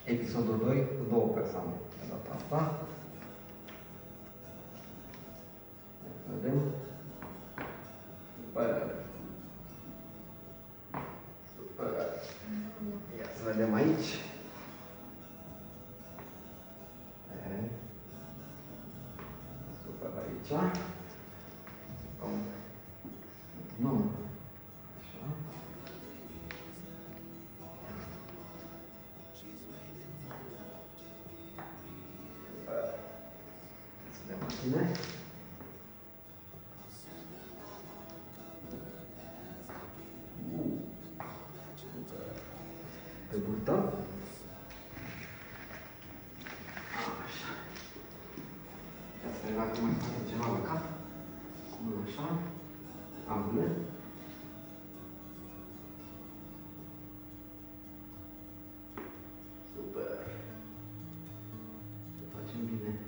episodul 2 cu două persoane de data asta. Vedem. Super. Super. Ia să vedem aici. Super aici. Nu. Așa. Să vedem bine. Pe burtă. Așa. Ia să vedem dacă mai face ceva la cap. Cum așa. Ambele. Super. Să facem bine.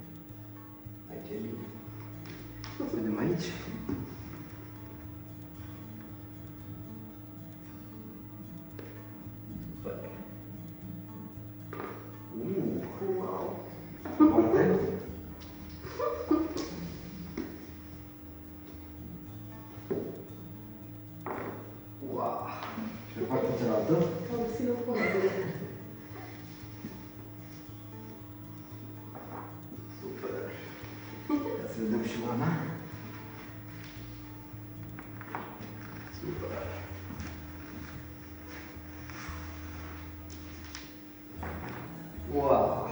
Aici e bine. Să vedem aici. Super. Wow. Moment. Wow. Și pe partea cealaltă. Am xilofon. Super. Ia să vedem și Oana. Super. Wow.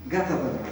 Gata, bă.